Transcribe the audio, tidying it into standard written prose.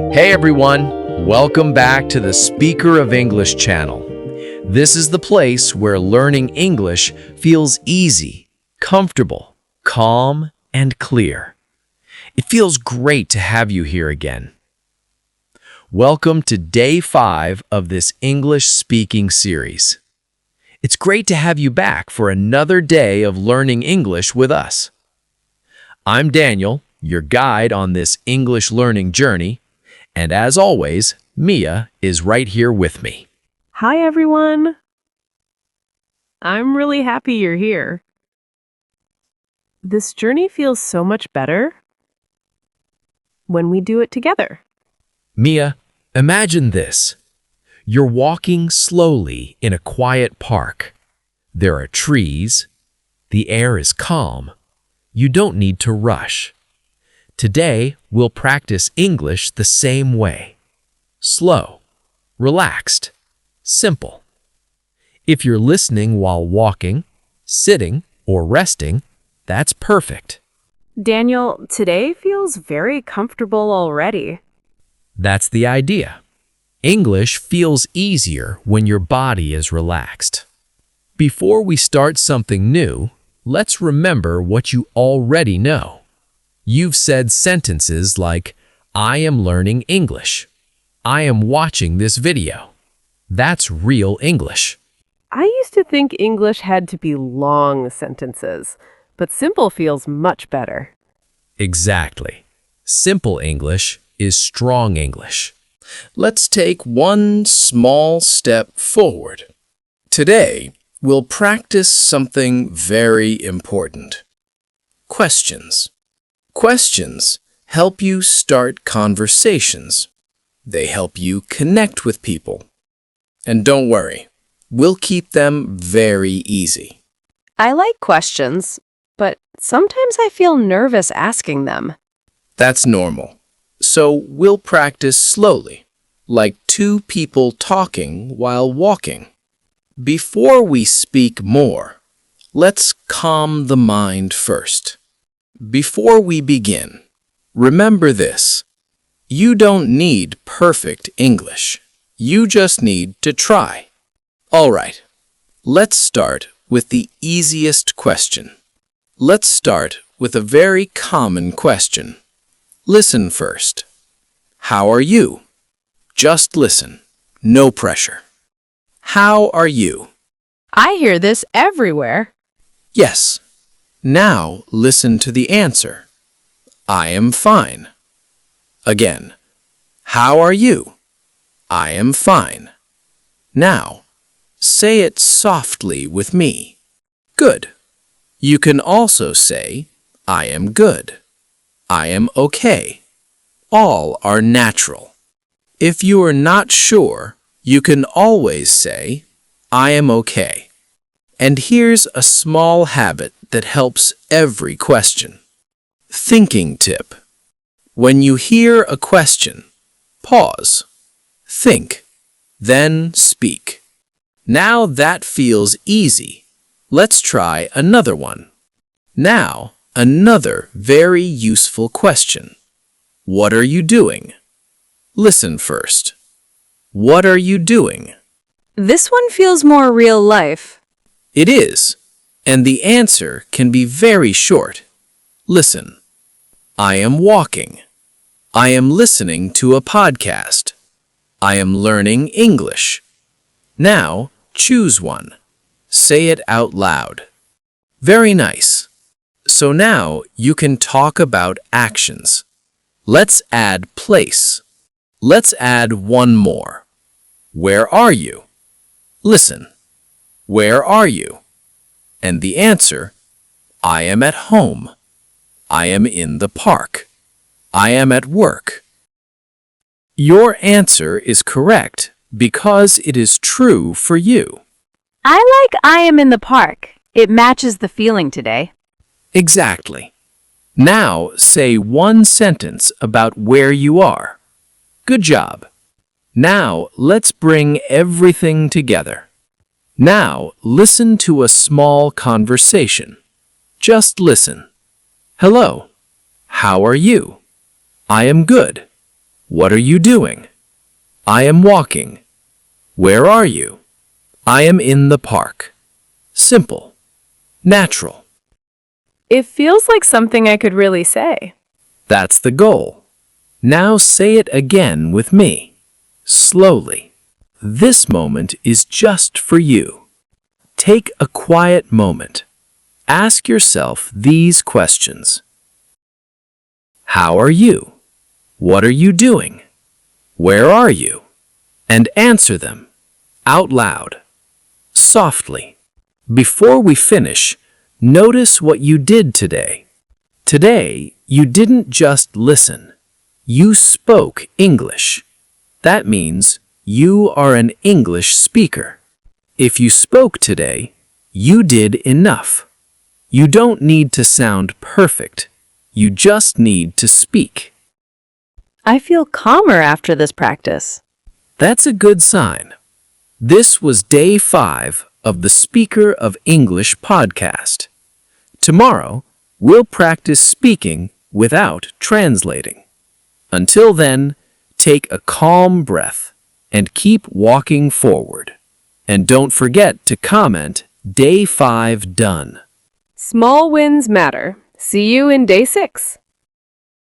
Hey everyone, welcome back to the Speaker of English channel. This is the place where learning English feels easy, comfortable, calm, and clear. It feels great to have you here again. Welcome to Day 5 of this English speaking series. It's great to have you back for another day of learning English with us. I'm Daniel, your guide on this English learning journey, and as always, Mia is right here with me. Hi, everyone. I'm really happy you're here. This journey feels so much better when we do it together. Mia, imagine this. You're walking slowly in a quiet park. There are trees. The air is calm. You don't need to rush. Today, we'll practice English the same way. Slow, relaxed, simple. If you're listening while walking, sitting, or resting, that's perfect. Daniel, today feels very comfortable already. That's the idea. English feels easier when your body is relaxed. Before we start something new, let's remember what you already know. You've said sentences like, I am learning English. I am watching this video. That's real English. I used to think English had to be long sentences, but simple feels much better. Exactly. Simple English is strong English. Let's take one small step forward. Today, we'll practice something very important. Questions. Questions help you start conversations. They help you connect with people. And don't worry, we'll keep them very easy. I like questions, but sometimes I feel nervous asking them. That's normal. So we'll practice slowly, like two people talking while walking. Before we speak more, let's calm the mind first. Before we begin, remember this. You don't need perfect English. You just need to try. All right, let's start with the easiest question. Let's start with a very common question. Listen first. How are you? Just listen. No pressure. How are you? I hear this everywhere. Yes. Now listen to the answer. I am fine. Again. How are you? I am fine. Now, say it softly with me. Good. You can also say, I am good. I am okay. All are natural. If you are not sure, you can always say, I am okay. And here's a small habit that helps every question. Thinking tip. When you hear a question, pause. Think. Then speak. Now that feels easy. Let's try another one. Now, another very useful question. What are you doing? Listen first. What are you doing? This one feels more real life. It is, and the answer can be very short. Listen. I am walking. I am listening to a podcast. I am learning English. Now, choose one. Say it out loud. Very nice. So now you can talk about actions. Let's add place. Let's add one more. Where are you? Listen. Where are you? And the answer, I am at home. I am in the park. I am at work. Your answer is correct because it is true for you. I like I am in the park. It matches the feeling today. Exactly. Now say one sentence about where you are. Good job. Now let's bring everything together. Now listen to a small conversation. Just listen. Hello. How are you? I am good. What are you doing? I am walking. Where are you? I am in the park. Simple. Natural. It feels like something I could really say. That's the goal. Now say it again with me. Slowly. This moment is just for you. Take a quiet moment. Ask yourself these questions. How are you? What are you doing? Where are you? And answer them out loud, softly. Before we finish, notice what you did today. Today, you didn't just listen. You spoke English. That means you are an English speaker. If you spoke today, you did enough. You don't need to sound perfect. You just need to speak. I feel calmer after this practice. That's a good sign. This was day 5 of the Speaker of English podcast. Tomorrow, we'll practice speaking without translating. Until then, take a calm breath and keep walking forward. And don't forget to comment Day 5 done. Small wins matter. See you in day 6.